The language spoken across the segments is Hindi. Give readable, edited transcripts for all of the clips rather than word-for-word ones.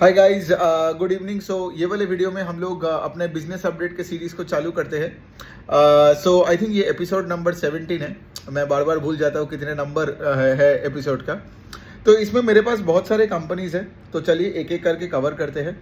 हाय गाइस, गुड इवनिंग। सो ये वाले वीडियो में हम लोग अपने बिजनेस अपडेट के सीरीज को चालू करते हैं। सो आई थिंक ये एपिसोड नंबर 17 है। मैं बार बार भूल जाता हूँ कितने नंबर है एपिसोड का। तो इसमें मेरे पास बहुत सारे कंपनीज हैं, तो चलिए एक एक करके कवर करते हैं।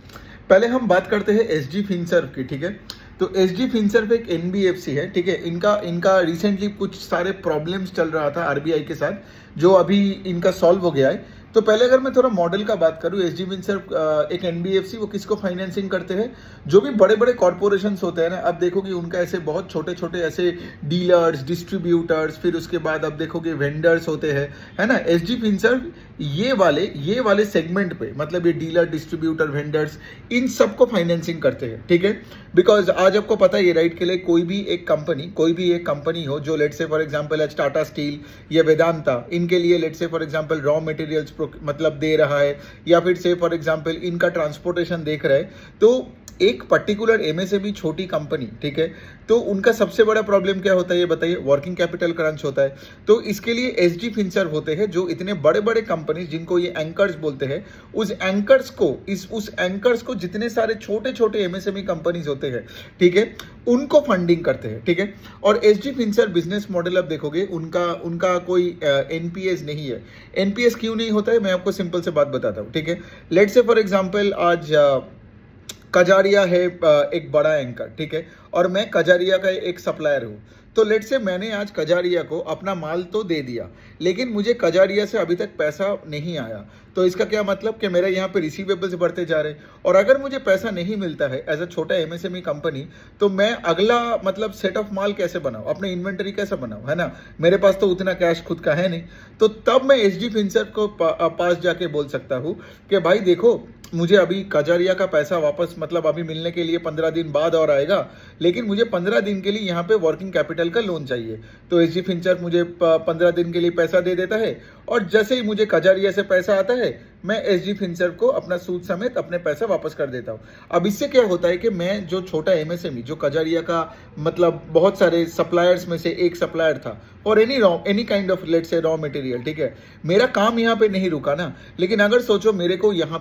पहले हम बात करते हैं एसजी फिनसर्व की, ठीक है। तो एसजी फिनसर्व एक एनबीएफसी है, ठीक है। इनका इनका रिसेंटली कुछ सारे प्रॉब्लम्स चल रहा था आरबीआई के साथ, जो अभी इनका सॉल्व हो गया है। तो पहले अगर मैं थोड़ा मॉडल का बात करूं, एसजी फिनसर्व एक एनबीएफसी, वो किसको फाइनेंसिंग करते हैं? जो भी बड़े बड़े कॉर्पोरेशंस होते हैं ना, अब देखोगे उनका ऐसे बहुत छोटे छोटे ऐसे डीलर्स, डिस्ट्रीब्यूटर्स, फिर उसके बाद अब देखोगे वेंडर्स होते हैं, है ना। एसजी फिनसर्व ये वाले सेगमेंट पे, मतलब ये डीलर, डिस्ट्रीब्यूटर, वेंडर्स, इन सबको फाइनेंसिंग करते हैं, ठीक है। बिकॉज आज आपको पता है, ये राइट के लिए कोई भी एक कंपनी हो जो लेट से फॉर एग्जांपल आज टाटा स्टील या वेदांता, इनके लिए लेट से फॉर एग्जांपल रॉ मटेरियल्स मतलब दे रहा है, या फिर से फॉर एग्जांपल इनका ट्रांसपोर्टेशन देख रहा है, तो एक पर्टिकुलर एमएसएमई छोटी कंपनी, ठीक है, तो उनका सबसे बड़ा प्रॉब्लम क्या होता है ये बताइए? वर्किंग कैपिटल क्रंच होता है। तो इसके लिए एसजी फिनसर्व होते हैं, जो इतने बड़े बड़े कंपनी जिनको ये एंकर्स बोलते हैं, उस एंकर्स को जितने सारे छोटे छोटे एमएसएमई कंपनीज होते हैं, ठीक है, उनको फंडिंग करते हैं, ठीक है। और एसजी फिनसर्व बिजनेस मॉडल अब देखोगे उनका कोई एनपीएस नहीं है। एनपीएस क्यों नहीं होता है, मैं आपको सिंपल से बात बताता हूँ, ठीक है। लेट से फॉर एग्जांपल आज कजारिया है एक बड़ा एंकर, ठीक है, और मैं कजारिया का एक सप्लायर हूँ। तो लेट से मैंने आज कजारिया को अपना माल तो दे दिया, लेकिन मुझे कजारिया से अभी तक पैसा नहीं आया। तो इसका क्या मतलब कि मेरे यहाँ पे रिसीवेबल्स बढ़ते जा रहे हैं, और अगर मुझे पैसा नहीं मिलता है एज अ छोटा एमएसएमई कंपनी, तो मैं अगला मतलब सेट ऑफ माल कैसे बनाऊँ, अपने इन्वेंटरी कैसे बनाऊँ, है ना। मेरे पास तो उतना कैश खुद का है नहीं। तो तब मैं एसजी फिनसर्व को पास जाके बोल सकता हूँ कि भाई देखो, मुझे अभी कजारिया का पैसा वापस मतलब अभी मिलने के लिए 15 दिन बाद और आएगा, लेकिन मुझे 15 दिन के लिए यहाँ पे वर्किंग कैपिटल का लोन चाहिए। तो एसजी फिनसर्व मुझे 15 दिन के लिए पैसा दे देता है, और जैसे ही मुझे कजारिया से पैसा आता है, मैं एसजी फिनसर्व को अपना सूद समेत अपने पैसा वापस कर देता हूँ। अब इससे क्या होता है कि मैं जो छोटा एमएसएमई, जो कजारिया का मतलब बहुत सारे सप्लायर्स में से एक सप्लायर था, और एनी काइंड ऑफ लेट से रॉ मटेरियल, ठीक है, मेरा काम यहाँ पे नहीं रुका ना। लेकिन अगर सोचो मेरे को यहाँ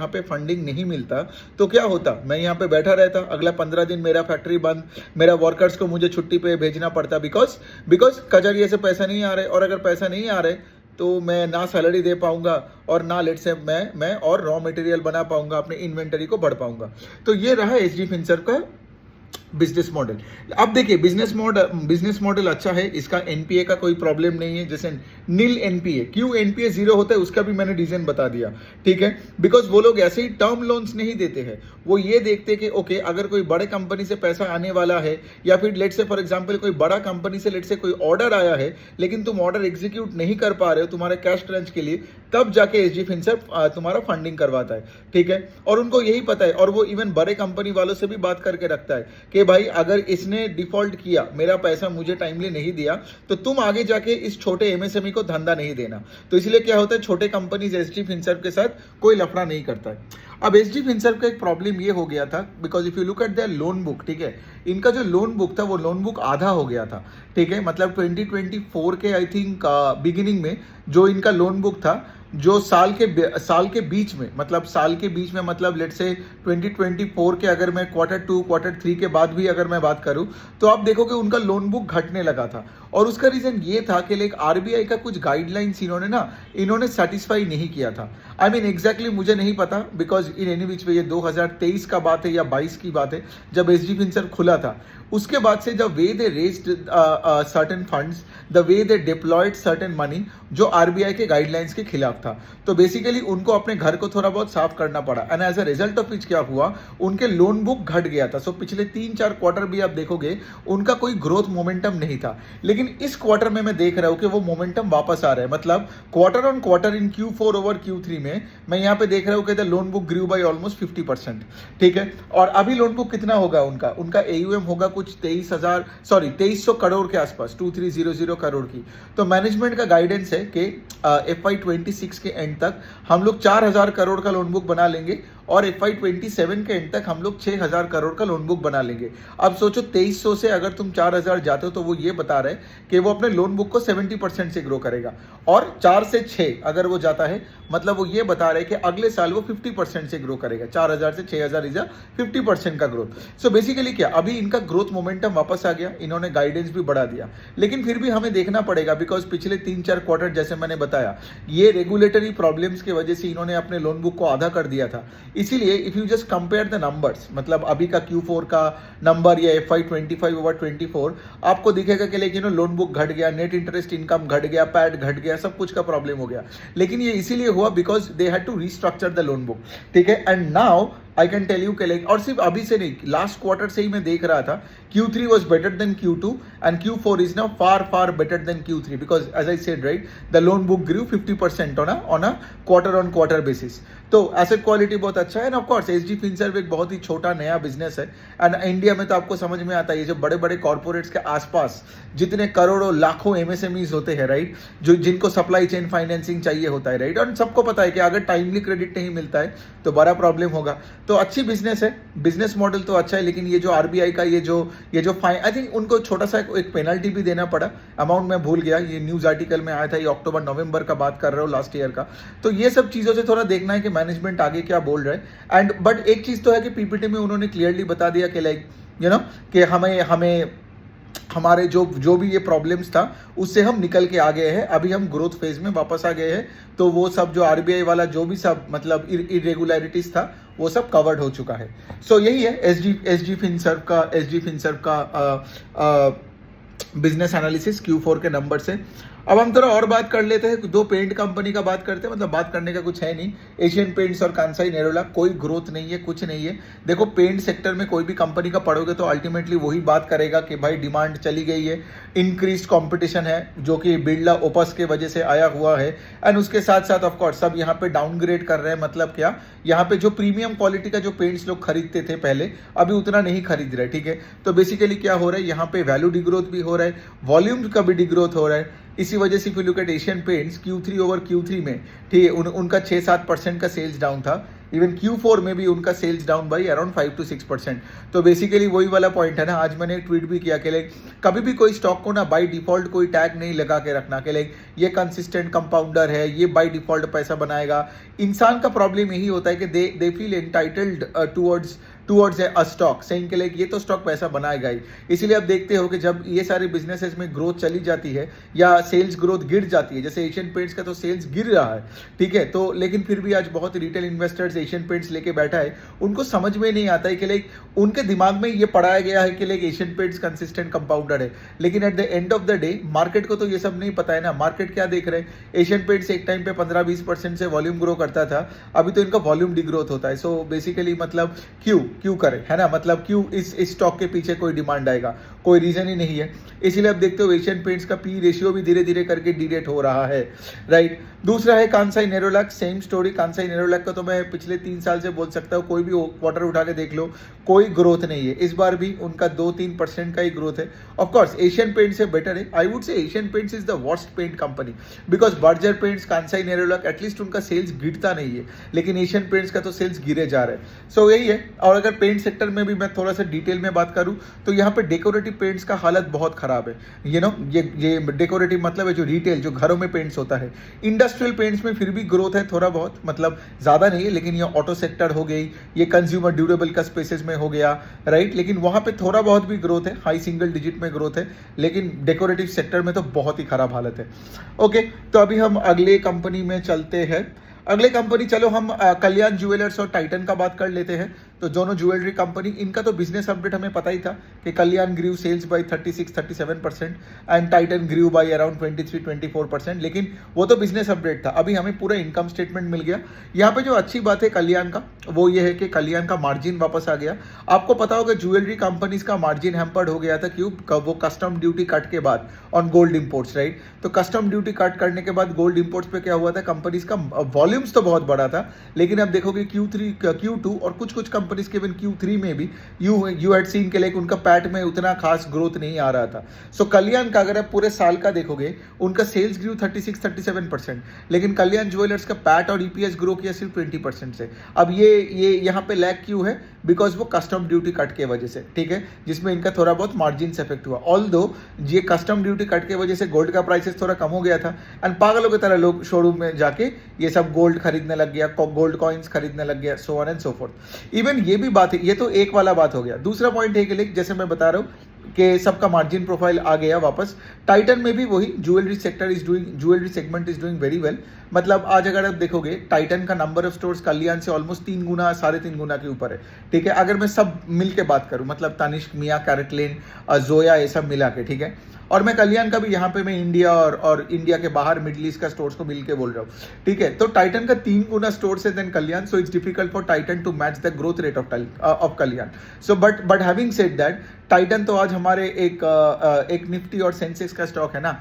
पे फंडिंग नहीं मिलता, तो क्या होता? मैं यहाँ पे बैठा रहता, अगला 15 दिन मेरा फैक्ट्री बंद, मेरा वर्कर्स को मुझे छुट्टी पे भेजना पड़ता, बिकॉज कजारिया से पैसा नहीं आ रहा है। और अगर पैसा नहीं आ रहा है, तो मैं ना सैलरी दे पाऊंगा, और ना लेट से मैं और रॉ मटेरियल बना पाऊंगा, अपने इन्वेंटरी को बढ़ पाऊंगा। तो ये रहा एसजी फिनसर्व का बिजनेस मॉडल। अब देखिए, बिजनेस मॉडल अच्छा है, इसका एनपीए का कोई प्रॉब्लम नहीं है। जैसे नील एनपीए, क्यों एनपीए 0 होता है उसका भी मैंने रीजन बता दिया, ठीक है। बिकॉज वो लोग ऐसे ही टर्म लोन्स नहीं देते हैं, वो ये देखते हैं कि ओके, अगर कोई बड़े कंपनी से पैसा आने वाला है, या फिर लेट से फॉर एग्जांपल कोई बड़ा कंपनी से लेट से कोई ऑर्डर आया है, लेकिन तुम ऑर्डर एग्जीक्यूट नहीं कर पा रहे हो तुम्हारे कैश क्रंच के लिए, तब जाके एसजी फिनसर्व तुम्हारा फंडिंग करवाता है, ठीक है। और उनको यही पता है, और वो इवन बड़े कंपनी वालों से भी बात करके रखता है कि भाई अगर इसने डिफॉल्ट किया, मेरा पैसा मुझे टाइमली नहीं दिया, तो तुम आगे जाके इस छोटे एमएसएमई को धंधा नहीं देना। तो इसलिए क्या होता है, छोटे कंपनीज एसजी फिनसर्व के साथ कोई लफड़ा नहीं करता है। अब एसजी फिनसर्व का एक प्रॉब्लम ये हो गया था, because if you look at there loan book, ठीक है, इनका जो लोन बुक था वो लोन बुक आधा हो गया था, ठीक है। मतलब 2024 के आई थिंक बिगिनिंग में जो इनका लोन बुक था, जो साल के बीच में मतलब लेट से 2024 के अगर मैं Q2 Q3 के बाद भी अगर मैं बात करूं, तो आप देखोगे उनका लोन बुक घटने लगा था। और उसका रीजन ये था कि लाइक आरबीआई का कुछ गाइडलाइंस इन्होंने सेटिस्फाई नहीं किया था। आई मीन एग्जैक्टली मुझे नहीं पता, बिकॉज इन एनी विच वे ये 2023 का बात है या 22 की बात है, जब एसजी फिनसर्व खुला था। उसके बाद से the way they raised certain funds, the way they deployed certain money, जो आरबीआई के गाइडलाइंस के खिलाफ था। तो बेसिकली उनको अपने घर को थोड़ा बहुत साफ करना पड़ा, and as a result of which क्या हुआ, उनके लोन बुक घट गया था। सो पिछले 3-4 क्वार्टर भी आप देखोगे उनका कोई ग्रोथ मोमेंटम नहीं था। लेकिन इस क्वार्टर में मैं देख रहा हूं कि वो मोमेंटम वापस आ रहा है। मतलब quarter on quarter in Q4 over Q3 में मैं यहाँ पे देख रहा हूँ कि the loan book grew by almost 50%, ठीक है। और अभी लोन बुक कितना होगा उनका एयूएम होगा कुछ 2300 करोड़ के आसपास, 2300 करोड़ की। तो मैनेजमेंट का गाइडेंस है कि FY26 के एंड तक हम लोग 4000 करोड़ का लोन बुक बना लेंगे, और FY27 के एंड तक हम लोग 6,000 करोड़ का लोन बुक बना लेंगे। अब सोचो 2300 से अगर तुम 4,000 जाते हो तो वो ये बता रहे कि वो अपने लोन बुक को 70% से ग्रो करेगा, और 4 से 6 अगर वो जाता है मतलब वो ये बता रहे कि अगले साल वो 50% से ग्रो करेगा। 4,000 से 6,000 इज 50% का ग्रोथ। सो बेसिकली क्या, अभी इनका ग्रोथ मोमेंटम वापस आ गया, इन्होंने गाइडेंस भी बढ़ा दिया, लेकिन फिर भी हमें देखना पड़ेगा बिकॉज पिछले 3-4 क्वार्टर जैसे मैंने बताया ये रेगुलेटरी प्रॉब्लम्स की वजह से इन्होंने अपने लोन बुक को आधा कर दिया था। इसीलिए if you just compare the numbers, मतलब अभी का Q4 का नंबर या FY25 ओवर 24, आपको दिखेगा कि लेकिन लोन बुक घट गया, नेट इंटरेस्ट इनकम घट गया, पैड घट गया, सब कुछ का प्रॉब्लम हो गया। लेकिन ये इसीलिए हुआ because they had to restructure the loan book, ठीक है। And now I can tell you के लाइक, और सिर्फ अभी से नहीं, लास्ट क्वार्टर से ही मैं देख रहा था Q3 was better than Q2 and Q4 is now far better than Q3 because as I said right, the loan book grew 50% on a quarter basis। तो एसेट क्वालिटी बहुत अच्छा है। And of course SG Finserv एक बहुत ही छोटा नया बिजनेस है, एंड इंडिया में तो आपको समझ में आता है ये जो बड़े बड़े कॉर्पोरेट्स के आसपास जितने करोड़ों लाखों MSMEs होते हैं राइट, जो जिनको सप्लाई चेन फाइनेंसिंग चाहिए होता है राइट, और सबको पता है कि अगर टाइमली क्रेडिट नहीं मिलता है तो बड़ा प्रॉब्लम होगा। तो अच्छी बिजनेस है, बिजनेस मॉडल तो अच्छा है, लेकिन ये जो RBI का ये जो फाइन, आई थिंक उनको छोटा सा एक पेनल्टी भी देना पड़ा, अमाउंट मैं भूल गया, ये न्यूज आर्टिकल में आया था, ये अक्टूबर-नवंबर का बात कर रहा हूँ लास्ट ईयर का। तो ये सब चीज़ों से थोड़ा देखना है कि मैनेजमेंट आगे क्या बोल रहा है। एंड बट एक चीज़ तो है कि PPT में उन्होंने क्लियरली बता दिया कि लाइक यू नो कि हमें हमारे जो भी ये प्रॉब्लम्स था उससे हम निकल के आ गए हैं, अभी हम ग्रोथ फेज में वापस आ गए हैं। तो वो सब जो RBI वाला जो भी सब मतलब इरेगुलरिटीज था वो सब कवर्ड हो चुका है। सो यही है SG फिनसर्व का बिजनेस एनालिसिस Q4 के नंबर से। अब हम थोड़ा और बात कर लेते हैं, दो पेंट कंपनी का बात करते हैं, मतलब बात करने का कुछ है नहीं। एशियन पेंट्स और कांसाई नेरोलैक, कोई ग्रोथ नहीं है, कुछ नहीं है। देखो पेंट सेक्टर में कोई भी कंपनी का पढ़ोगे तो अल्टीमेटली वही बात करेगा कि भाई डिमांड चली गई है, इंक्रीज कंपटीशन है जो कि बिरला ओपस के वजह से आया हुआ है, एंड उसके साथ साथ ऑफकोर्स सब यहाँ पे डाउनग्रेड कर रहे हैं। मतलब क्या, यहाँ पे जो प्रीमियम क्वालिटी का जो पेंट्स लोग खरीदते थे पहले, अभी उतना नहीं खरीद रहे, ठीक है। तो बेसिकली क्या हो रहा है, यहाँ पे वैल्यू डिग्रोथ भी हो रहा है, वॉल्यूम का भी डिग्रोथ हो रहा है। इसी वजह से if you look at Asian paints Q3 over Q3 में, ठीक है, उनका 6-7% का सेल्स डाउन था। इवन Q4 में भी उनका sales down by around 5 to 6%। तो बेसिकली वही वाला पॉइंट है ना, आज मैंने एक ट्वीट भी किया कि लाइक कभी भी कोई स्टॉक को ना बाई डिफॉल्ट कोई टैग नहीं लगा के रखना कि लाइक ये कंसिस्टेंट कंपाउंडर है, ये बाई डिफॉल्ट पैसा बनाएगा। इंसान का प्रॉब्लम यही होता है कि they feel entitled towards a stock, saying के लिए ये तो स्टॉक पैसा बनाएगा ही। इसीलिए आप देखते हो कि जब ये सारे बिजनेसेस में ग्रोथ चली जाती है या सेल्स ग्रोथ गिर जाती है, जैसे एशियन पेंट्स का तो सेल्स गिर रहा है, ठीक है, तो लेकिन फिर भी आज बहुत रिटेल इन्वेस्टर्स एशियन पेंट्स लेके बैठा है, उनको समझ में नहीं आता है कि लाइक उनके दिमाग में ये पढ़ाया गया है कि like Asian paints consistent compounder है, लेकिन at the end of the day market को तो ये सब नहीं पता है ना। मार्केट क्या देख रहे हैं, एशियन पेंट्स एक टाइम पे 15-20% से वॉल्यूम ग्रो करता था, अभी तो इनका वॉल्यूम डिग्रोथ होता है। सो बेसिकली मतलब क्यों करे, है ना, मतलब क्यों इस स्टॉक के पीछे कोई डिमांड आएगा, कोई रीजन ही नहीं है। इसीलिए आप देखते हो एशियन पेंट्स का पी रेशियो भी धीरे धीरे करके डिरेट हो रहा है, राइट। दूसरा है कांसाई नेरोलैक, सेम स्टोरी। कांसाई नेरोलैक का तो मैं पिछले 3 साल से बोल सकता हूँ, कोई भी क्वार्टर उठा के देख लो, कोई ग्रोथ नहीं है। इस बार भी उनका 2-3% का ही ग्रोथ है। ऑफकोर्स एशियन पेंट से बेटर है। I would say Asian Paints is the worst paint company, because Berger Paints, Kansai Nerolac at least उनका सेल्स गिरता नहीं है, लेकिन एशियन पेंट्स का तो सेल्स गिरे जा रहे हैं। सो यही है। और अगर पेंट सेक्टर में भी मैं थोड़ा सा डिटेल में बात करूं तो यहाँ पे डेकोरेटिव पेंट्स का हालत बहुत खराब है। ये डेकोरेटिव मतलब है जो रिटेल, जो घरों में पेंट्स होता है। इंडस्ट्रियल पेंट्स में फिर भी ग्रोथ है थोड़ा बहुत, मतलब ज़्यादा नहीं है, लेकिन ये ऑटो सेक्टर हो गई, ये कंज्यूमर ड्यूरेबल का स्पेसेस में हो गया, राइट, लेकिन वहाँ पे थोड़ा बहुत भी ग्रोथ है, हाई सिंगल डिजिट में ग्रोथ है, लेकिन डेकोरेटिव सेक्टर में तो बहुत ही खराब हालत है। ओके, तो अभी हम अगले कंपनी में चलते हैं। अगले कंपनी, चलो हम कल्याण ज्वेलर्स और टाइटन का बात कर लेते हैं। तो दोनों ज्वेलरी कंपनी, इनका तो बिजनेस अपडेट हमें पता ही था कि Kalyan grew sales by 36-37% and Titan grew by around 23-24%, लेकिन वो तो बिजनेस अपडेट था। अभी हमें पूरा इनकम स्टेटमेंट मिल गया। यहाँ पे जो अच्छी बात है कल्याण का, वो ये है कि कल्याण का मार्जिन वापस आ गया। आपको पता होगा ज्वेलरी कंपनीज का मार्जिन हैम्पर्ड हो गया था, क्यों? वो कस्टम ड्यूटी कट के बाद ऑन गोल्ड इंपोर्ट्स, राइट। तो कस्टम ड्यूटी कट करने के बाद गोल्ड इंपोर्ट्स पे क्या हुआ था, कंपनीज का वॉल्यूम्स तो बहुत बड़ा था, लेकिन अब देखोगे Q3 Q2 और कुछ कंपनीज के इवन Q3 में भी यू हैड सीन के लाइक उनका पैट में उतना खास ग्रोथ नहीं आ रहा था. सो कल्याण का अगर आप पूरे साल का देखोगे, उनका सेल्स ग्रू 36-37%, लेकिन कल्याण ज्वेलर्स का पैट और EPS ग्रो किया सिर्फ 20% से. अब ये यहाँ पे लैग क्यों है? बिकॉज वो कस्टम ड्यूटी कट के वजह से, ठीक है, जिसमें इनका थोड़ा बहुत मार्जिन से इफेक्ट हुआ. ऑल्दो ये कस्टम ड्यूटी कट के वजह से गोल्ड का प्राइसेस थोड़ा कम हो गया था, एंड पागलों की तरह लोग शोरूम में जाके ये सब गोल्ड खरीदने लग गया, गोल्ड कॉइन्स खरीदने लग गया, so on and so fourth. Even ये भी बात है, ये तो एक वाला बात हो गया. दूसरा पॉइंट है कि जैसे मैं बता रहा हूँ कि सबका मार्जिन प्रोफाइल आ गया वापस. टाइटन में भी वही jewellery segment is doing very well. मतलब आज अगर आप देखोगे टाइटन का नंबर ऑफ स्टोर्स कल्याण से ऑलमोस्ट 3 गुना 3.5 गुना के ऊपर है, ठीक है, अगर मैं सब मिल के बात करूं, मतलब तनिष्क, मिया, कैरेटलेन, जोया, ये सब मिला के, ठीक है. और मैं कल्याण का भी यहाँ पे मैं इंडिया और इंडिया के बाहर मिडिल ईस्ट का स्टोर्स को मिल के बोल रहा हूँ, ठीक है. तो टाइटन का 3 गुना स्टोर्स है then Kalyan, so it's difficult for Titan to match the growth rate of Kalyan. So but having said that, Titan तो आज हमारे एक निफ्टी और सेंसेक्स का स्टॉक है ना,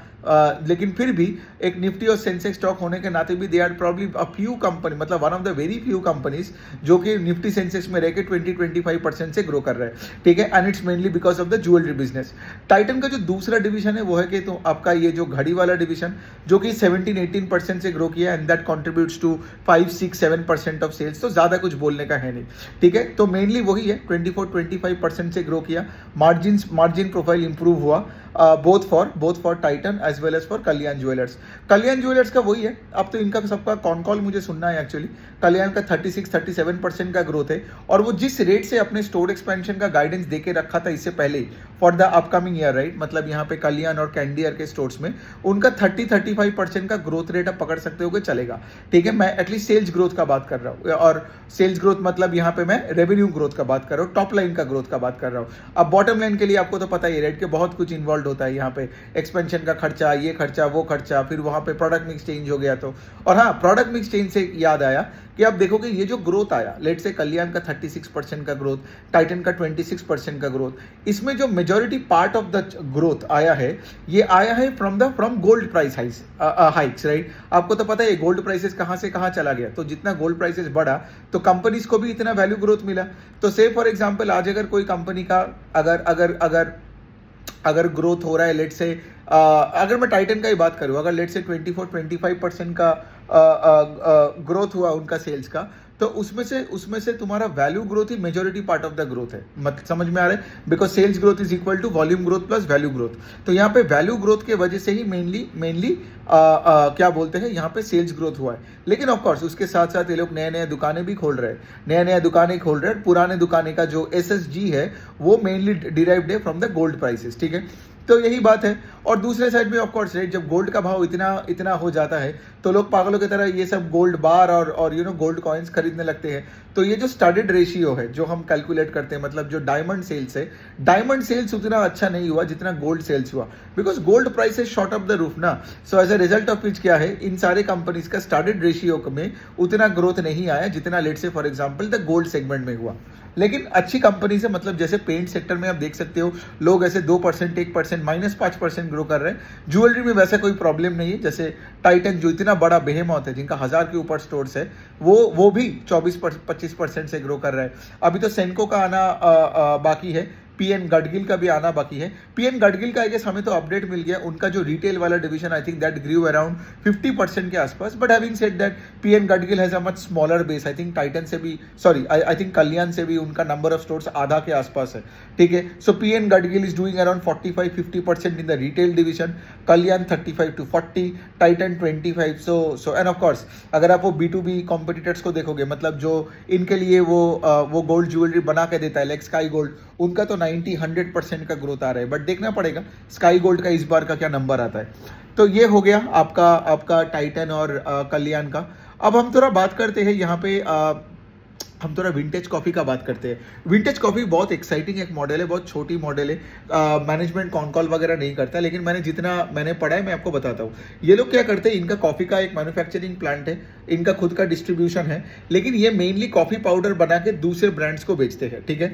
लेकिन फिर भी एक निफ्टी और सेंसेक्स स्टॉक होने के नाते भी they are probably a few company, मतलब one of the very few companies जो कि निफ्टी सेंसेक्स में रह के 20-25% से ग्रो कर रहे हैं, ठीक है. And it's mainly because of the jewellery business. Titan का जो दूसरा डिवीजन है वो है कि तो आपका ये जो घड़ी वाला डिवीजन, जो कि 17-18% से ग्रो किया, एंड दैट कॉन्ट्रीब्यूट्स टू 5-6-7% ऑफ सेल्स. तो ज्यादा कुछ बोलने का है नहीं, ठीक है. तो मेनली वही है, 24-25% से ग्रो किया, मार्जिन प्रोफाइल इंप्रूव हुआ, both for Titan as well as for Kalyan Jewellers. Kalyan Jewellers का वही है, अब तो इनका सबका कॉन कॉल मुझे सुनना है एक्चुअली. कल्याण का 36-37% का ग्रोथ है, और वो जिस रेट से अपने स्टोर एक्सपेंशन का गाइडेंस देके रखा था इससे पहले for the upcoming year, right, मतलब यहाँ पे कल्याण और कैंडियर के स्टोर्स में उनका 30-35% का ग्रोथ रेट आप पकड़ सकते हो कि चलेगा, ठीक है. मैं एटलीस्ट सेल्स ग्रोथ का बात कर रहा हूँ, और सेल्स ग्रोथ मतलब यहाँ पे मैं रेवेन्यू ग्रोथ का बात कर रहा हूँ, टॉप लाइन का ग्रोथ का बात कर रहा हूँ. अब बॉटम लाइन के लिए आपको तो पता ही, रेट के बहुत कुछ इन्वॉल्व होता है यहाँ पे, एक्सपेंशन का खर्चा, ये खर्चा, वो खर्चा, फिर वहां पे प्रोडक्ट मिक्स चेंज हो गया तो. और हाँ, प्रोडक्ट मिक्स चेंज से याद आया कि आप देखोगे ये जो ग्रोथ आया, लेट से कल्याण का 36% का ग्रोथ, टाइटन का 26% का ग्रोथ, इसमें जो majority part of the growth आया है, ये आया है from gold price hikes, right. आपको तो पता है गोल्ड प्राइसेस कहां से कहां चला गया, तो जितना गोल्ड प्राइसेस बढ़ा तो कंपनीज को भी इतना वैल्यू ग्रोथ मिला. तो से फॉर एग्जांपल आज अगर कोई कंपनी का अगर ग्रोथ हो रहा है, लेट से अगर मैं टाइटन का ही बात करूं, अगर लेट से 24-25% का ग्रोथ हुआ उनका सेल्स का, तो उसमें से तुम्हारा वैल्यू ग्रोथ ही majority part of the growth है. मतलब समझ में आ रहा है, because sales growth is equal to volume growth plus value growth. तो यहाँ पे वैल्यू ग्रोथ के वजह से ही मेनली क्या बोलते हैं, यहाँ पे सेल्स ग्रोथ हुआ है. लेकिन ऑफकोर्स उसके साथ साथ ये लोग नए दुकानें भी खोल रहे हैं, पुराने दुकानें का जो SSG है वो मेनली डिराइव्ड है फ्रॉम द गोल्ड प्राइसेस, ठीक है. तो यही बात है. और दूसरे साइड में ऑफकोर्स रेट, जब गोल्ड का भाव इतना हो जाता है तो लोग पागलों की तरह ये सब गोल्ड बार और गोल्ड कॉइन्स खरीदने लगते हैं. तो ये जो स्टडीड रेशियो है जो हम कैलकुलेट करते हैं, मतलब जो डायमंड सेल्स उतना अच्छा नहीं हुआ जितना गोल्ड सेल्स हुआ, because gold prices short of the roof ना. So as a result of which क्या है, इन सारे कंपनीज का स्टडीड रेशियो में उतना ग्रोथ नहीं आया जितना लेट से for example the gold segment में हुआ. लेकिन अच्छी कंपनी से, मतलब जैसे पेंट सेक्टर में आप देख सकते हो लोग ऐसे 2%, 1%, -5% ग्रो कर रहे हैं. ज्वेलरी में वैसा कोई प्रॉब्लम नहीं है. जैसे टाइटन जो इतना बड़ा बेहेमॉथ है, जिनका 1000 के ऊपर स्टोर्स है, वो भी 24-25% से ग्रो कर रहा है. अभी तो सेनको का आना बाकी है, पीएन गडगिल का भी आना बाकी है. पीएन गडगिल का आई गेस हमें तो अपडेट मिल गया, उनका जो रिटेल वाला division I think that grew around 50% के आसपास. But having said that PN Gadgil has a much smaller base. I think Titan से भी, सॉरी आई थिंक कल्याण से भी उनका नंबर ऑफ स्टोर्स आधा के आसपास है, ठीक है. So PN Gadgil is doing around 45-50% in the retail division, Kalyan 35-40, Titan 25. So and of course अगर आप वो B2B कॉम्पिटिटर्स को देखोगे, मतलब जो इनके लिए वो गोल्ड ज्वेलरी बना के देता है, लाइक स्काई गोल्ड, उनका तो 90-100% का ग्रोथ आ रहा है. बट देखना पड़ेगा स्काई गोल्ड का इस बार का क्या नंबर आता है. तो ये हो गया आपका टाइटन और कल्याण का. अब हम थोड़ा बात करते हैं यहाँ पे, हम थोड़ा विंटेज कॉफ़ी का बात करते हैं. विंटेज कॉफ़ी बहुत एक्साइटिंग एक मॉडल है, बहुत छोटी मॉडल है. मैनेजमेंट कॉन कॉल वगैरह नहीं करता, लेकिन मैंने पढ़ा है, मैं आपको बताता हूँ. ये लोग क्या करते हैं, इनका कॉफ़ी का एक मैन्युफैक्चरिंग प्लांट है, इनका खुद का डिस्ट्रीब्यूशन है, लेकिन ये मेनली कॉफ़ी पाउडर बना के दूसरे ब्रांड्स को बेचते हैं, ठीक है.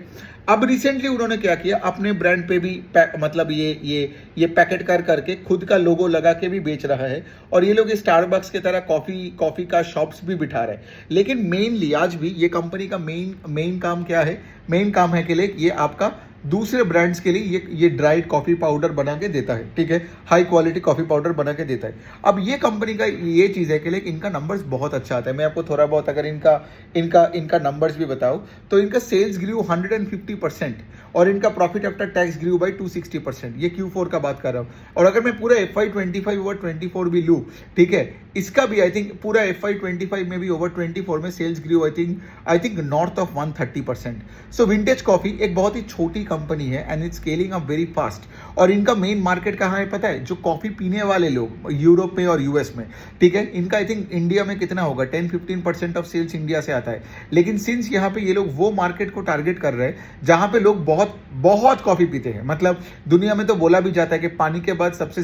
अब रिसेंटली उन्होंने क्या किया, अपने ब्रांड पे भी मतलब ये पैकेट करके खुद का लोगो लगा के भी बेच रहा है, और ये लोग स्टारबक्स की तरह कॉफी का शॉप्स भी बिठा रहे हैं। लेकिन मेनली आज भी ये कंपनी का मेन काम क्या है, मेन काम है कि ये आपका दूसरे ब्रांड्स के लिए ये ड्राइड कॉफी पाउडर बना के देता है, ठीक है, हाई क्वालिटी कॉफी पाउडर बना के देता है। अब ये कंपनी का ये चीज़ है कि इनका नंबर्स बहुत अच्छा आता है। मैं आपको थोड़ा बहुत अगर इनका नंबर्स भी बताऊं तो इनका सेल्स ग्रू 150% और इनका profit after tax grew by 260%। ये Q4 का बात कर रहा हूँ। और अगर मैं पूरा FY25 ओवर 24 भी लूँ, ठीक है, इसका भी आई थिंक पूरा FY25 में भी ओवर 24 में sales grew I think north of 130%। So vintage coffee एक बहुत ही छोटी कंपनी है and it's scaling up very fast. और इनका मेन मार्केट कहाँ है पता है, जो कॉफी पीने वाले लोग यूरोप में और यूएस में, ठीक है। इनका आई थिंक इंडिया में कितना होगा, 10-15% ऑफ सेल्स इंडिया से आता है। लेकिन सिंस यहाँ पे ये लोग वो मार्केट को टारगेट कर रहे हैं जहाँ पे लोग बहुत बहुत कॉफी पीते हैं। मतलब दुनिया में तो बोला भी जाता है कि पानी के बाद सबसे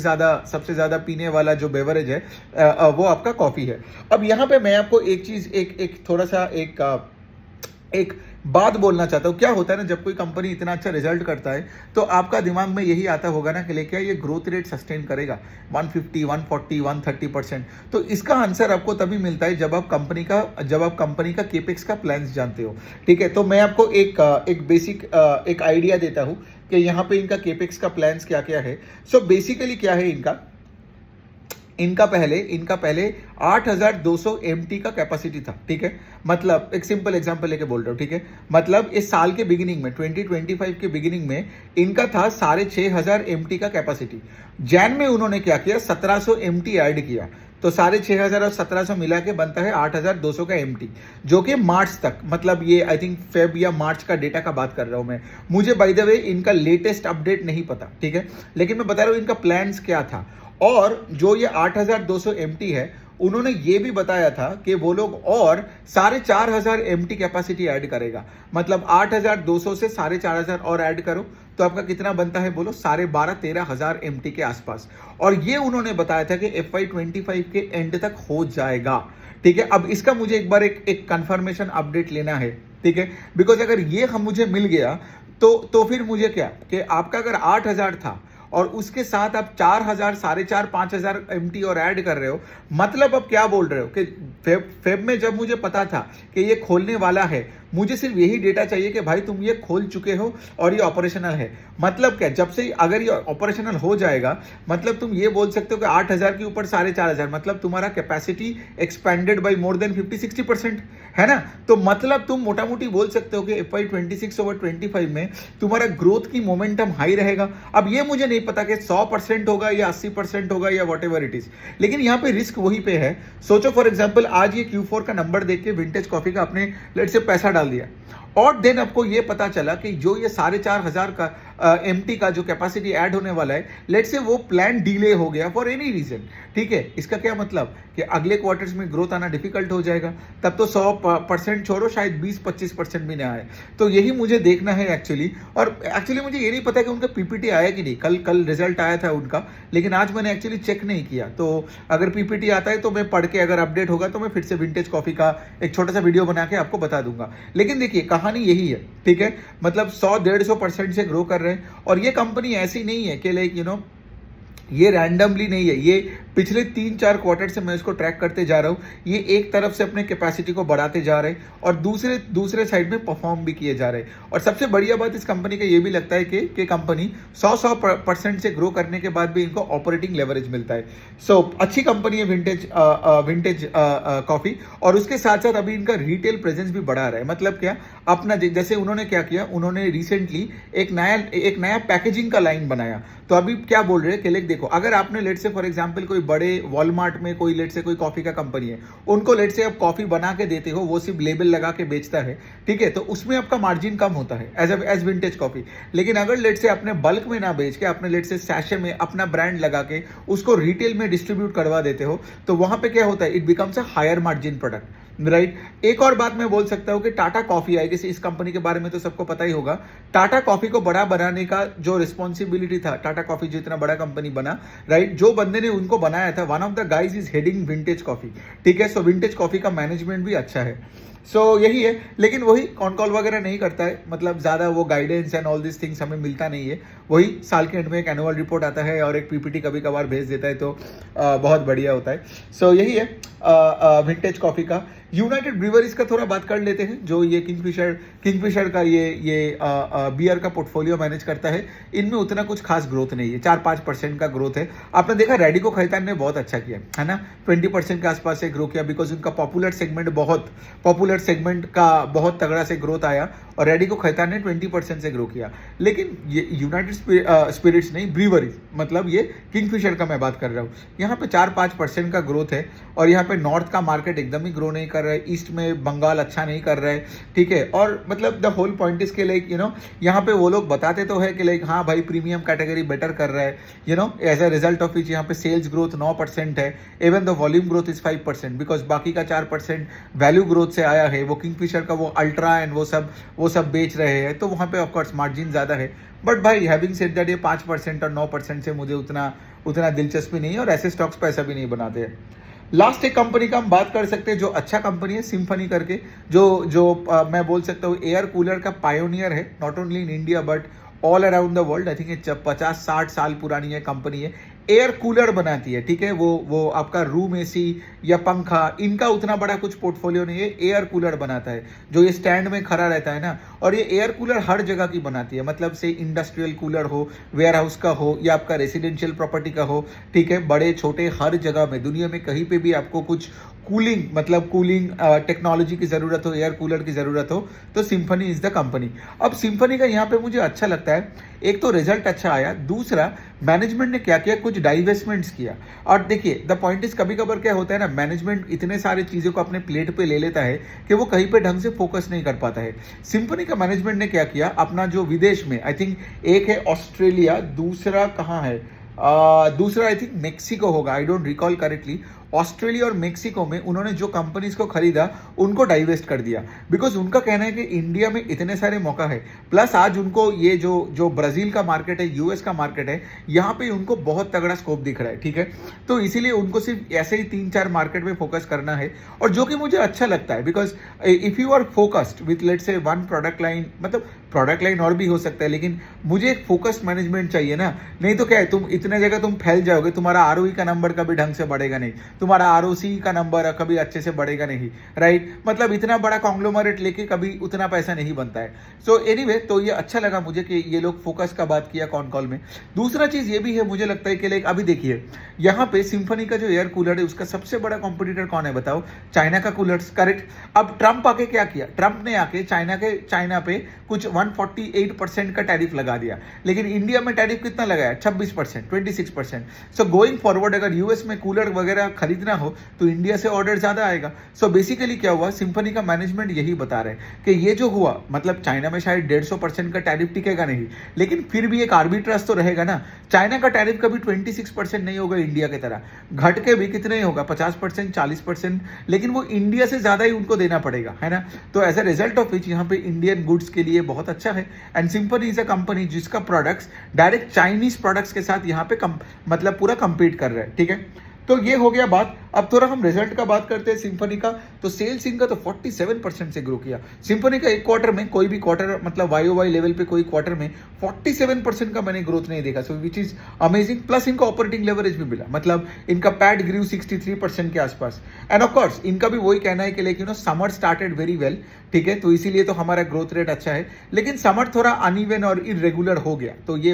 ज्यादा पीने वाला जो बेवरेज है वो आपका कॉफी है। अब यहाँ पे मैं आपको एक चीज एक थोड़ा सा एक बात बोलना चाहता हूँ। क्या होता है ना, जब कोई कंपनी इतना अच्छा रिजल्ट करता है तो आपका दिमाग में यही आता होगा ना कि क्या ये ग्रोथ रेट सस्टेन करेगा 150, 140, 130%। तो इसका आंसर आपको तभी मिलता है जब आप कंपनी का केपेक्स का प्लान्स जानते हो, ठीक है। तो मैं आपको एक बेसिक एक आइडिया देता हूँ कि यहाँ पे इनका केपेक्स का प्लान्स क्या क्या है। सो बेसिकली क्या है इनका पहले 8200 MT का कैपेसिटी था, ठीक है। मतलब एक सिंपल एग्जांपल लेके बोल रहा हूँ, ठीक है। मतलब इस साल के बिगिनिंग में 2025 के बिगिनिंग में इनका था 6500 MT का कैपेसिटी। जैन में उन्होंने क्या किया, 1700 MT ऐड किया, तो 6500 और 1700 मिला के बनता है 8200 का MT, जो कि मार्च तक, मतलब ये आई थिंक फेब या मार्च का डेटा का बात कर रहा हूं मैं। मुझे बाय द वे इनका लेटेस्ट अपडेट नहीं पता, ठीक है, लेकिन मैं बता रहा हूं इनका प्लान्स क्या था। और जो ये 8200 MT है, उन्होंने ये भी बताया था कि वो लोग और 4500 MT कैपेसिटी ऐड करेगा। मतलब 8200 से 4500 और ऐड करो तो आपका कितना बनता है बोलो, 12,500-13,000 MT के आसपास। और ये उन्होंने बताया था कि FY25 के एंड तक हो जाएगा, ठीक है। अब इसका मुझे एक बार एक कंफर्मेशन अपडेट लेना है, ठीक है, बिकॉज अगर ये मुझे मिल गया तो फिर मुझे क्या कि आपका अगर 8000 था और उसके साथ आप 4000, 4500 MT और ऐड कर रहे हो, मतलब अब क्या बोल रहे हो कि फेब में जब मुझे पता था कि ये खोलने वाला है, मुझे सिर्फ यही डेटा चाहिए कि भाई तुम ये खोल चुके हो और ये ऑपरेशनल है। मतलब क्या, जब से अगर ये ऑपरेशनल हो जाएगा, मतलब तुम ये बोल सकते हो कि 8000 के ऊपर 4500, मतलब तुम्हारा capacity expanded by more than 50-60%, है ना। तो मतलब तुम मोटा मोटी बोल सकते हो कि FY26 ओवर 25 में तुम्हारा ग्रोथ की मोमेंटम हाई रहेगा। अब ये मुझे नहीं पता कि 100% होगा या 80% होगा या वॉट एवर इट इज, लेकिन यहाँ पे रिस्क वही पे है। सोचो फॉर एग्जाम्पल आज ये Q4 का नंबर देख के विंटेज कॉफी का अपने लेट से पैसा डाल दिया और देन आपको ये पता चला कि जो ये 4500 का MT का जो कैपेसिटी ऐड होने वाला है, लेट से वो प्लान डिले हो गया फॉर एनी रीजन, ठीक है। इसका क्या मतलब कि अगले क्वार्टर्स में ग्रोथ आना डिफिकल्ट हो जाएगा, तब तो 100% छोड़ो, शायद 20-25% भी ना आए। तो यही मुझे देखना है एक्चुअली। और एक्चुअली मुझे ये नहीं पता कि उनका PPT आया कि नहीं, कल रिजल्ट आया था उनका, लेकिन आज मैंने एक्चुअली चेक नहीं किया। तो अगर PPT आता है तो मैं पढ़ के, अगर अपडेट होगा तो मैं फिर से विंटेज कॉफी का एक छोटा सा वीडियो बना के आपको बता दूंगा। लेकिन देखिए कहानी यही है, ठीक है। मतलब 100-150% से ग्रो कर रहे हैं। और ये कंपनी ऐसी नहीं है कि लाइक ये रैंडमली नहीं है, ये पिछले 3-4 क्वार्टर से मैं इसको ट्रैक करते जा रहा हूँ। ये एक तरफ से अपने कैपेसिटी को बढ़ाते जा रहे हैं और दूसरे साइड में परफॉर्म भी किए जा रहे हैं। और सबसे बढ़िया बात इस कंपनी का ये भी लगता है कि कंपनी 100% से ग्रो करने के बाद भी इनको ऑपरेटिंग लेवरेज मिलता है। सो अच्छी कंपनी है विंटेज कॉफी। और उसके साथ साथ अभी इनका रिटेल प्रेजेंस भी बढ़ा रहा है। मतलब क्या, अपना जैसे उन्होंने क्या किया, उन्होंने रिसेंटली एक नया पैकेजिंग का लाइन बनाया। तो अभी क्या बोल रहे हैं कि देखो, अगर आपने लेट से फॉर एग्जांपल कोई बड़े वॉलमार्ट में कोई लेट से कोई कॉफी का कंपनी है, उनको लेट से आप कॉफी बना के देते हो, वो सिर्फ लेबल लगा के बेचता है, ठीक है, तो उसमें आपका मार्जिन कम होता है एज विंटेज कॉफी। लेकिन अगर लेट से अपने बल्क में ना बेच के अपने लेट से सैशे में अपना ब्रांड लगा के उसको रिटेल में डिस्ट्रीब्यूट करवा देते हो, तो वहां पे क्या होता है, it becomes a higher margin product, right. एक और बात मैं बोल सकता हूं कि टाटा कॉफी आई, जैसे इस कंपनी के बारे में तो सबको पता ही होगा। टाटा कॉफी को बड़ा बनाने का जो रिस्पॉन्सिबिलिटी था, टाटा कॉफी जो इतना बड़ा कंपनी बना, राइट, जो बंदे ने उनको बनाया था, one of the guys is heading vintage coffee, ठीक है। सो विंटेज कॉफी का मैनेजमेंट भी अच्छा है। सो यही है, लेकिन वही ऑन कॉल वगैरह नहीं करता है, मतलब ज़्यादा वो guidance and all this things हमें मिलता नहीं है। वही साल के एंड में एक एनुअल रिपोर्ट आता है और एक पीपीटी कभी कभार भेज देता है, तो बहुत बढ़िया होता है। सो यही है विंटेज कॉफ़ी का। यूनाइटेड ब्रीवरीज का थोड़ा बात कर लेते हैं, जो ये किंगफिशर का ये बियर का पोर्टफोलियो मैनेज करता है। इनमें उतना कुछ खास ग्रोथ नहीं है, 4-5% का ग्रोथ है। आपने देखा रेडिको खैतान ने बहुत अच्छा किया है ना, 20% के आसपास से ग्रो किया, बिकॉज उनका पॉपुलर सेगमेंट का बहुत तगड़ा से ग्रोथ आया, और रेडिको खैतान ने 20% से ग्रो किया। लेकिन ये यूनाइटेड स्पिरिट्स नहीं, ब्रीवरीज, मतलब ये किंगफिशर का मैं बात कर रहा हूँ, यहाँ पे 4-5% का ग्रोथ है। और यहाँ पे नॉर्थ का मार्केट एकदम ही ग्रो नहीं कर रहा है, ईस्ट में बंगाल अच्छा नहीं कर रहा है, ठीक है। और मतलब द होल पॉइंट इज के लाइक यहाँ पे वो लोग बताते तो है कि लाइक हाँ भाई प्रीमियम कैटेगरी बेटर कर रहा है, as a result of which यहाँ पे सेल्स ग्रोथ 9% है, even the volume growth is 5%, because बाकी का 4% वैल्यू ग्रोथ से आया है। वो किंगफिशर का वो अल्ट्रा एंड वो सब बेच रहे हैं, तो वहाँ पे ऑफकोर्स मार्जिन ज़्यादा है। बट भाई हैविंग सेड दैट, ये 5% और 9% से मुझे उतना दिलचस्पी नहीं है, और ऐसे स्टॉक्स पैसा भी नहीं बनाते हैं। लास्ट एक कंपनी का हम बात कर सकते हैं जो अच्छा कंपनी है, सिम्फनी करके, जो मैं बोल सकता हूँ एयर कूलर का पायोनियर है, not only in India but all around the world. I think ये 50-60 साल पुरानी ये कंपनी है, एयर कूलर बनाती है, ठीक है। वो आपका रूम एसी या पंखा, इनका उतना बड़ा कुछ पोर्टफोलियो नहीं है, एयर कूलर बनाता है जो ये स्टैंड में खड़ा रहता है ना। और ये एयर कूलर हर जगह की बनाती है, मतलब से इंडस्ट्रियल कूलर हो, वेयर हाउस का हो, या आपका रेसिडेंशियल प्रॉपर्टी का हो, ठीक है, बड़े छोटे हर जगह में, दुनिया में कहीं पे भी आपको कुछ कूलिंग टेक्नोलॉजी की ज़रूरत हो, एयर कूलर की ज़रूरत हो, तो सिम्फनी इज़ द कंपनी। अब सिम्फनी का यहाँ पे मुझे अच्छा लगता है, एक तो रिजल्ट अच्छा आया, दूसरा मैनेजमेंट ने क्या किया, कुछ डाइवेस्टमेंट्स किया। और देखिए द पॉइंट इज, कभी कभार क्या होता है ना, मैनेजमेंट इतने सारे चीज़ों को अपने प्लेट पे ले लेता है कि वो कहीं पे ढंग से फोकस नहीं कर पाता है। सिम्फनी का मैनेजमेंट ने क्या किया, अपना जो विदेश में, आई थिंक एक है ऑस्ट्रेलिया, दूसरा कहाँ है, दूसरा आई थिंक मेक्सिको होगा, I don't recall correctly. Australia और मेक्सिको में उन्होंने जो कंपनीज को खरीदा उनको डाइवेस्ट कर दिया, बिकॉज उनका कहना है कि इंडिया में इतने सारे मौका है, प्लस आज उनको ये जो ब्राज़ील का मार्केट है, यूएस का मार्केट है, यहाँ पे उनको बहुत तगड़ा स्कोप दिख रहा है, ठीक है। तो इसीलिए उनको सिर्फ ऐसे ही 3-4 मार्केट में फोकस करना है, और जो कि मुझे अच्छा लगता है, because if you are focused with let's say one product line, मतलब प्रोडक्ट लाइन और भी हो सकता है, लेकिन मुझे एक फोकस्ड मैनेजमेंट चाहिए ना। नहीं तो क्या है, तुम इतने जगह तुम फैल जाओगे, तुम्हारा आरओई का नंबर कभी ढंग से बढ़ेगा नहीं, तुम्हारा आरओसी का नंबर कभी अच्छे से बढ़ेगा नहीं, राइट। मतलब इतना बड़ा कॉन्ग्लोमरेट लेके कभी उतना पैसा नहीं बनता है। सो एनीवे, तो ये अच्छा लगा मुझे कि ये लोग फोकस का बात किया कॉन कॉल में। दूसरा चीज़ ये भी है, मुझे लगता है कि लाइक अभी देखिए यहाँ पे सिम्फनी का जो एयर कूलर है उसका सबसे बड़ा कॉम्पिटिटर कौन है बताओ, चाइना का कूलर्स, करेक्ट। अब ट्रंप आके क्या किया, ट्रंप ने आके चाइना पे कुछ 148% का टैरिफ लगा दिया, लेकिन इंडिया में टैरिफ कितना लगाया, 26%, 26%। सो गोइंग फॉरवर्ड अगर यूएस में कूलर वगैरह खरीदना हो तो इंडिया से ऑर्डर ज्यादा आएगा। सो बेसिकली क्या हुआ, सिम्फनी का मैनेजमेंट यही बता रहे हैं कि ये जो हुआ, मतलब चाइना में शायद 150% का टैरिफ टिकेगा नहीं, लेकिन फिर भी एक आर्बिट्राज तो रहेगा ना। चाइना का टैरिफ कभी 26% नहीं होगा इंडिया की तरह, घट के भी कितने ही होगा, 50%, 40%, लेकिन वो इंडिया से ज्यादा ही उनको देना पड़ेगा, है ना। तो as a result of which यहाँ पे इंडियन गुड्स के लिए बहुत अच्छा है। And Symphony is a company जिसका प्रोडक्ट्स डायरेक्ट चाइनीज प्रोडक्ट्स के साथ यहाँ पे मतलब पूरा कंपीट कर रहे हैं, ठीक है। तो ये हो गया बात। अब थोड़ा हम रिजल्ट का बात करते हैं सिम्फनी का। तो सेल्स इनका तो 47% से ग्रो किया सिम्फनी का। एक क्वार्टर में, कोई भी क्वार्टर मतलब वाई लेवल पे कोई क्वार्टर में 47% का मैंने ग्रोथ नहीं देखा, सो विच इज अमेजिंग। प्लस इनको ऑपरेटिंग लेवरेज भी मिला, मतलब इनका पैट ग्रू 63% के आसपास। एंड ऑफ कोर्स इनका भी वही कहना है कि like summer started very well, ठीक है, तो इसीलिए तो हमारा ग्रोथ रेट अच्छा है, लेकिन समर थोड़ा अनइवन और इरेगुलर हो गया, तो ये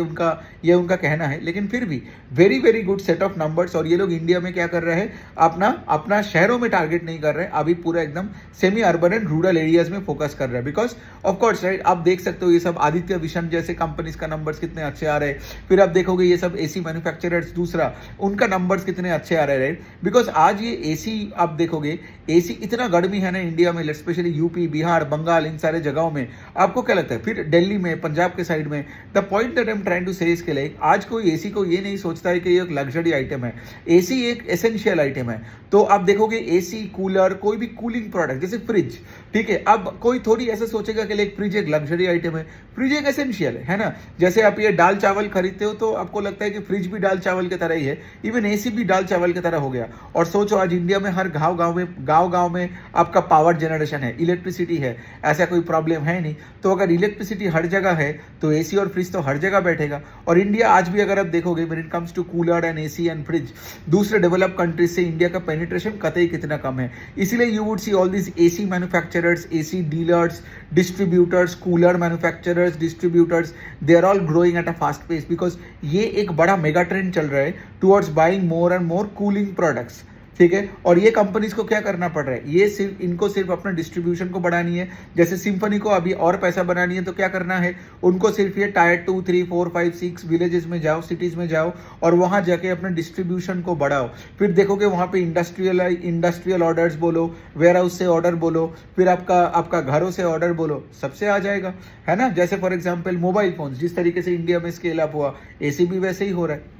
उनका कहना है। लेकिन फिर भी very very good set of numbers. और ये लोग इंडिया में क्या कर रहे हैं, अपना शहरों में टारगेट नहीं कर रहे हैं, अभी पूरा एकदम semi urban and rural areas में फोकस कर रहे हैं। बिकॉज ऑफ कोर्स राइट, आप देख सकते हो ये सब आदित्य विशन जैसे कंपनीज का नंबर्स कितने अच्छे आ रहे हैं। फिर आप देखोगे ये सब एसी मैन्युफैक्चरर्स, दूसरा उनका नंबर्स कितने अच्छे आ रहे हैं, राइट। बिकॉज आज ये एसी आप देखोगे, एसी इतना गर्मी है ना इंडिया में, स्पेशली यूपी, बिहार, बंगाल, इन सारे जगहों में। आपको क्या लगता है फिर दिल्ली में, पंजाब के साइड में, the point that I am trying to say इसके लाइक आज कोई एसी को ये नहीं सोचता है कि ये एक लग्जरी आइटम है। एसी ये एक एसेंशियल आइटम है। तो आप देखोगे एसी, कूलर, कोई भी कूलिंग प्रोडक्ट जैसे फ्रिज, ठीक है, अब कोई थोड़ी ऐसा सोचेगा कि एक फ्रिज एक लग्जरी आइटम है, फ्रिज एक एसेंशियल है ना। जैसे आप ये दाल चावल खरीदते हो तो आपको लगता है कि फ्रिज भी दाल चावल की तरह ही है, इवन एसी भी दाल चावल की तरह हो गया। और सोचो आज इंडिया में हर गांव में आपका पावर जनरेशन है, इलेक्ट्रिसिटी है, ऐसा कोई प्रॉब्लम है नहीं। तो अगर इलेक्ट्रिसिटी हर जगह है तो एसी और फ्रिज तो हर जगह बैठेगा। और इंडिया आज भी अगर आप देखोगे when it comes to cooler and AC and fridge, दूसरे डेवलप कंट्रीज से इंडिया का पेनिट्रेशन कतई कितना कम है। इसीलिए you would see all this AC manufacturers, AC dealers, distributors, cooler manufacturers, distributors, they are all growing at a fast pace because ये एक बड़ा मेगा ट्रेंड चल रहा है towards buying more and more cooling products, ठीक है। और ये कंपनीज को क्या करना पड़ रहा है, ये सिर्फ अपना डिस्ट्रीब्यूशन को बढ़ानी है। जैसे सिंफनी को अभी और पैसा बनानी है तो क्या करना है, उनको सिर्फ ये टायर 2, 3, 4, 5, 6 विलेजेस में जाओ, सिटीज में जाओ और वहां जाके अपने डिस्ट्रीब्यूशन को बढ़ाओ। फिर देखोगे वहां पे इंडस्ट्रियल ऑर्डर्स बोलो, वेयर हाउस से ऑर्डर बोलो, फिर आपका घरों से ऑर्डर बोलो, सबसे आ जाएगा, है ना। जैसे फॉर एग्जाम्पल मोबाइल फोन जिस तरीके से इंडिया में स्केल अप हुआ, एसी भी वैसे ही हो रहा है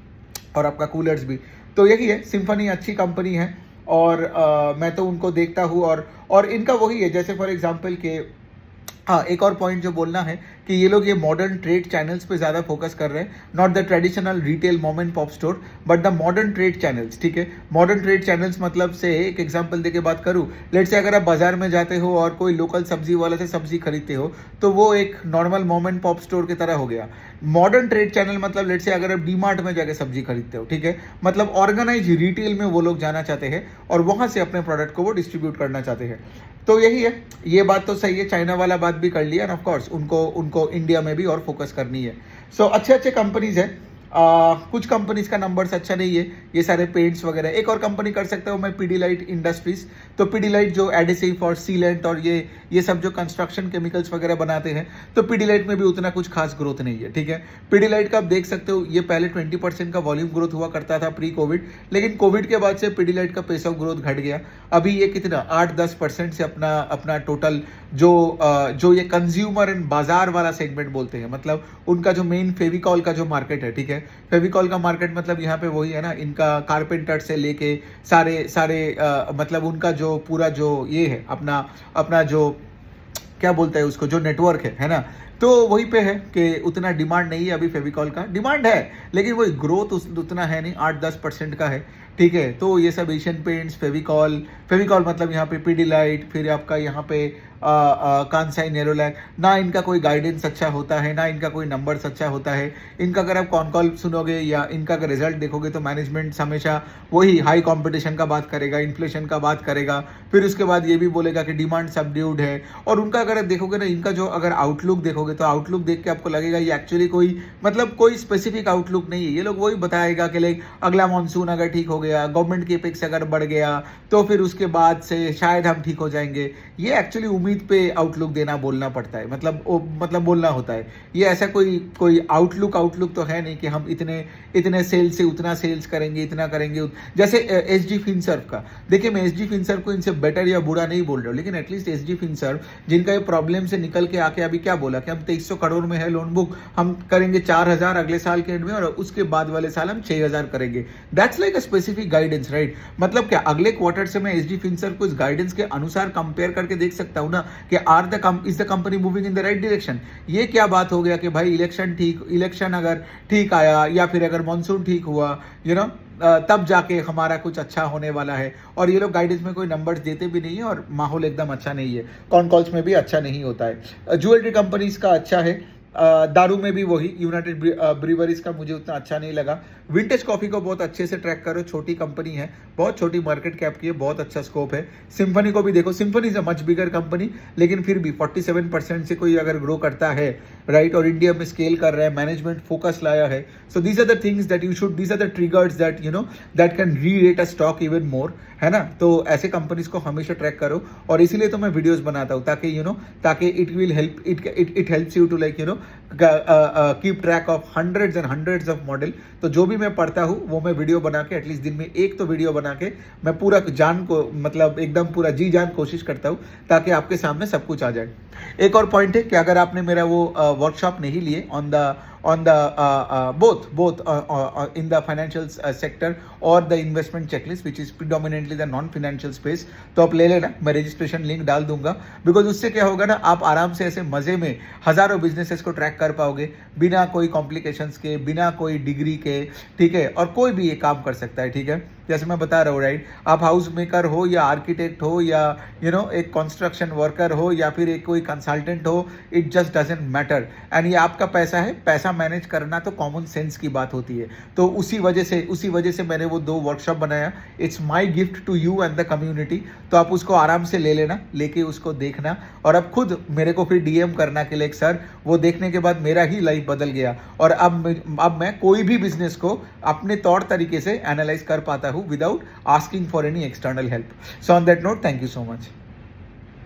और आपका कूलर्स भी। तो यही है, सिम्फनी अच्छी कंपनी है और मैं तो उनको देखता हूँ और इनका वही है जैसे फॉर एग्जांपल के हाँ, एक और पॉइंट जो बोलना है कि ये लोग ये मॉडर्न ट्रेड चैनल्स पे ज़्यादा फोकस कर रहे हैं, not the traditional retail mom and pop store but the modern trade channels, ठीक है। मॉडर्न ट्रेड चैनल्स मतलब से एक एग्जांपल देके बात करूँ, लेट्स से अगर आप बाजार में जाते हो और कोई लोकल सब्जी वाले से सब्जी खरीदते हो तो वो एक normal mom and pop store की तरह हो गया। मॉडर्न ट्रेड चैनल मतलब लेट्स से अगर आप डीमार्ट में जाके सब्जी खरीदते हो, ठीक है, मतलब ऑर्गेनाइज रिटेल में वो लोग जाना चाहते हैं और वहां से अपने प्रोडक्ट को वो डिस्ट्रीब्यूट करना चाहते हैं। तो यही है, ये बात तो सही है, चाइना वाला बात भी कर लिया, एंड ऑफ कोर्स उनको इंडिया में भी और फोकस करनी है। सो अच्छे कंपनीज है। कुछ कंपनीज का नंबर्स अच्छा नहीं है, ये सारे पेंट्स वगैरह। एक और कंपनी कर सकता हूँ मैं, पीडीलाइट इंडस्ट्रीज। तो पीडीलाइट जो एडिसिव और सीलेंट और ये सब जो कंस्ट्रक्शन केमिकल्स वगैरह बनाते हैं, तो पीडीलाइट में भी उतना कुछ खास ग्रोथ नहीं है, ठीक है। पीडीलाइट का आप देख सकते हो, ये पहले 20% का वॉल्यूम ग्रोथ हुआ करता था प्री कोविड, लेकिन कोविड के बाद से पीडीलाइट का पेस ऑफ ग्रोथ घट गया। अभी ये कितना 8-10% से अपना टोटल जो ये कंज्यूमर एंड बाजार वाला सेगमेंट बोलते हैं, मतलब उनका जो मेन फेविकॉल का जो मार्केट है, ठीक है, फेविकॉल का मार्केट मतलब यहाँ पे वही है ना, इनका कारपेंटर से लेके सारे मतलब उनका जो पूरा जो ये है अपना जो क्या बोलते हैं उसको, जो नेटवर्क है ना, तो वही पे है कि उतना डिमांड नहीं है अभी। फेविकॉल का डिमांड है लेकिन वही ग्रोथ उतना है नहीं, 8-10% का है, ठीक है। तो ये सब एशियन पेंट्स, फेविकॉल मतलब यहाँ पे पीडीलाइट, फिर आपका यहाँ पे कांसाई नेरोलैक, ना इनका कोई गाइडेंस अच्छा होता है, ना इनका कोई नंबर्स अच्छा होता है। इनका अगर आप कॉन कॉल सुनोगे या इनका अगर रिजल्ट देखोगे तो मैनेजमेंट हमेशा वही हाई कंपटीशन का बात करेगा, इन्फ्लेशन का बात करेगा, फिर उसके बाद ये भी बोलेगा कि डिमांड सबड्यूड है। और उनका अगर आप देखोगे ना, इनका जो अगर आउटलुक देखोगे तो आउटलुक देख के आपको लगेगा ये एक्चुअली कोई स्पेसिफिक आउटलुक नहीं है। ये लोग वही बताएगा कि लाइक अगला मानसून अगर ठीक हो गया, गवर्नमेंट की अपेक्षा अगर बढ़ गया तो फिर उसके बाद से शायद हम ठीक हो जाएंगे। ये एक्चुअली उम्मीद पे आउटलुक देना बोलना पड़ता है, मतलब बोलना होता है। ये ऐसा कोई आउटलुक तो है नहीं कि हम इतने सेल्स से उतना सेल्स करेंगे, इतना करेंगे। जैसे एसजी फिनसर्व का देखिए, मैं एसजी फिनसर्व को इनसे बेटर या बुरा नहीं बोल रहा हूँ, लेकिन एटलीस्ट एसजी फिनसर्व जिनका ये प्रॉब्लम से निकल के आके अभी क्या बोला कि हम 2300 करोड़ में है लोन बुक, हम करेंगे 4000 अगले साल के एंड में और उसके बाद वाले साल हम 6000 करेंगे। That's like a specific guidance, right. मतलब क्या अगले क्वार्टर से मैं एसजी फिनसर्व को इस गाइडेंस के अनुसार कंपेयर करके देख सकता हूँ ना कि is the company moving in the right direction. ये क्या बात हो गया कि भाई इलेक्शन अगर ठीक आया या फिर अगर मानसून ठीक हुआ, तब जाके हमारा कुछ अच्छा होने वाला है। और ये लोग गाइडेंस में कोई नंबर्स देते भी नहीं है और माहौल एकदम अच्छा नहीं है, कॉन कॉल्स में भी अच्छा नहीं होता है। ज्वेलरी कंपनीज का अच्छा है, दारू में भी वही यूनाइटेड ब्रीवरीज का मुझे उतना अच्छा नहीं लगा। विंटेज कॉफी को बहुत अच्छे से ट्रैक करो, छोटी कंपनी है, बहुत छोटी मार्केट कैप की है, बहुत अच्छा स्कोप है। सिम्फनी को भी देखो, symphony is a much bigger company, लेकिन फिर भी 47% से कोई अगर ग्रो करता है, राइट, और इंडिया में स्केल कर रहा है, मैनेजमेंट फोकस लाया है, so these are the things that you should, these are the triggers that that can re-rate a stock even more, है ना। तो ऐसे कंपनीज को हमेशा ट्रैक करो और इसीलिए तो मैं वीडियोस बनाता हूँ ताकि it will help, it helps you to like keep track of hundreds and hundreds of model. तो जो भी मैं पढ़ता हूँ वो मैं वीडियो बना के एटलीस्ट दिन में एक तो वीडियो बना के मैं पूरा जान को, मतलब एकदम पूरा जी जान कोशिश करता हूँ ताकि आपके सामने सब कुछ आ जाए। एक और पॉइंट है कि अगर आपने मेरा वो वर्कशॉप नहीं लिए on the both in the financial sector or the investment checklist which is predominantly the non financial space. तो आप ले लेना, मैं रजिस्ट्रेशन लिंक डाल दूंगा, बिकॉज उससे क्या होगा ना, आप आराम से ऐसे मजे में हजारों बिजनेसेस को ट्रैक कर पाओगे बिना कोई कॉम्प्लिकेशंस के, बिना कोई डिग्री के, ठीक है, और कोई भी ये काम कर सकता है, ठीक है। जैसे मैं बता रहा हूँ, राइट, आप हाउस मेकर हो या आर्किटेक्ट हो या एक कंस्ट्रक्शन वर्कर हो या फिर एक कोई कंसल्टेंट हो, it just doesn't matter. And ये आपका पैसा है, पैसा मैनेज करना तो कॉमन सेंस की बात होती है। तो उसी वजह से मैंने वो 2 वर्कशॉप बनाया। It's my gift to you and the community. तो आप उसको आराम से ले लेना, लेके उसको देखना और अब खुद मेरे को फिर डीएम करना कि लाइक सर, वो देखने के बाद मेरा ही लाइफ बदल गया और अब मैं कोई भी बिजनेस को अपने तौर तरीके से एनालाइज कर पाता हूँ without asking for any external help. So on that note, thank you so much.